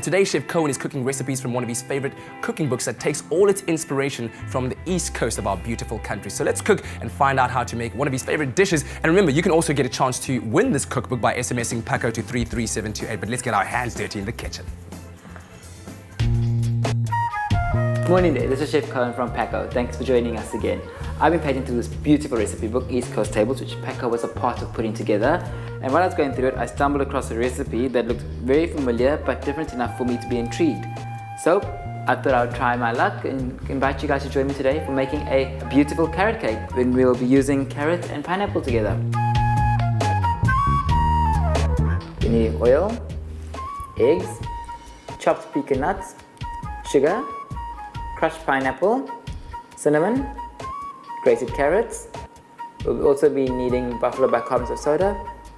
Today, Chef Cohen is cooking recipes from one of his favorite cooking books that takes all its inspiration from the east coast of our beautiful country. So let's cook and find out how to make one of his favorite dishes. And remember, you can also get a chance to win this cookbook by SMSing Pakco to 33728. But let's get our hands dirty in the kitchen. Morning there, this is Chef Cohen from Pakco. Thanks for joining us again. I've been painting through this beautiful recipe book, East Coast Tables, which Pakco was a part of putting together. And while I was going through it, I stumbled across a recipe that looked very familiar but different enough for me to be intrigued. So I thought I would try my luck and invite you guys to join me today for making a beautiful carrot cake when we'll be using carrot and pineapple together. You need oil, eggs, chopped pecan nuts, sugar, crushed pineapple, cinnamon, grated carrots. We'll also be needing buffalo bicarbonate of soda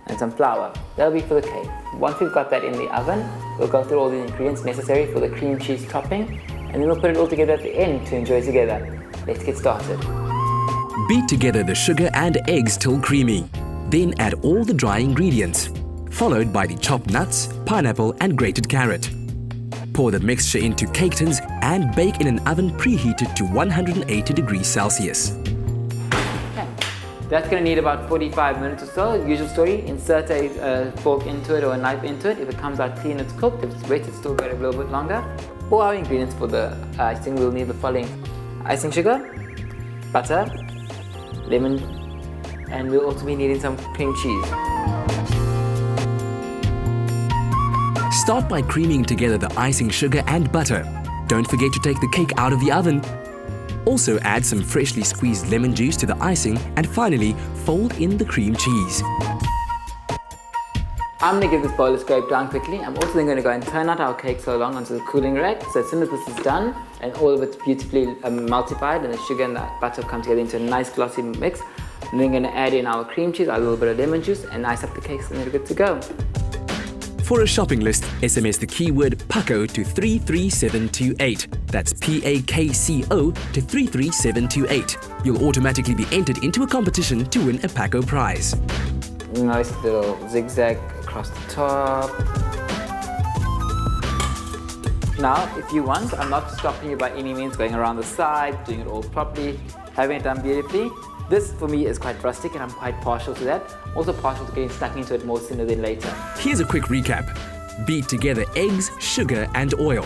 and some flour. That'll be for the cake. Once we've got that in the oven, we'll go through all the ingredients necessary for the cream cheese topping, and then we'll put it all together at the end to enjoy together. Let's get started. Beat together the sugar and eggs till creamy. Then add all the dry ingredients, followed by the chopped nuts, pineapple and grated carrot. Pour the mixture into cake tins and bake in an oven preheated to 180 degrees Celsius. Okay. That's going to need about 45 minutes or so. Usual story, insert a fork into it or a knife into it. If it comes out clean, it's cooked. If it's wet, it's still got a little bit longer. For our ingredients for the icing, we'll need the following: icing sugar, butter, lemon, and we'll also be needing some cream cheese. Start by creaming together the icing sugar and butter. Don't forget to take the cake out of the oven. Also add some freshly squeezed lemon juice to the icing and finally fold in the cream cheese. I'm going to give this bowl a scrape down quickly. I'm also then going to go and turn out our cake so long onto the cooling rack. So as soon as this is done and all of it's beautifully emulsified and the sugar and the butter come together into a nice glossy mix, I'm then going to add in our cream cheese, a little bit of lemon juice, and ice up the cakes, and they're good to go. For a shopping list, SMS the keyword Pakco to 33728. That's Pakco to 33728. You'll automatically be entered into a competition to win a Pakco prize. Nice little zigzag across the top. Now, if you want, I'm not stopping you by any means going around the side, doing it all properly, having it done beautifully. This, for me, is quite rustic and I'm quite partial to that. Also partial to getting stuck into it more sooner than later. Here's a quick recap. Beat together eggs, sugar and oil.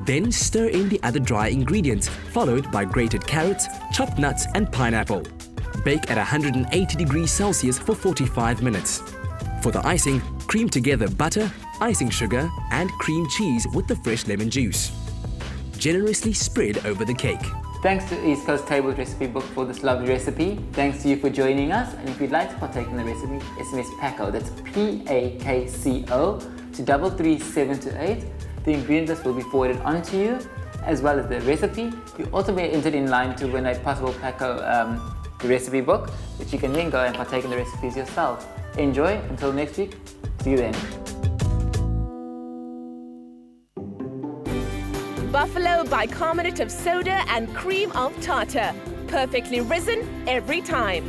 Then stir in the other dry ingredients, followed by grated carrots, chopped nuts and pineapple. Bake at 180 degrees Celsius for 45 minutes. For the icing, cream together butter, icing sugar and cream cheese with the fresh lemon juice. Generously spread over the cake. Thanks to East Coast Tables recipe book for this lovely recipe. Thanks to you for joining us. And if you'd like to partake in the recipe, SMS Pakco, that's Pakco, to 33728. The ingredients list will be forwarded on to you, as well as the recipe. You also be entered in line to win a possible Pakco recipe book, which you can then go and partake in the recipes yourself. Enjoy. Until next week. See you then. Buffalo bicarbonate of soda and cream of tartar. Perfectly risen every time.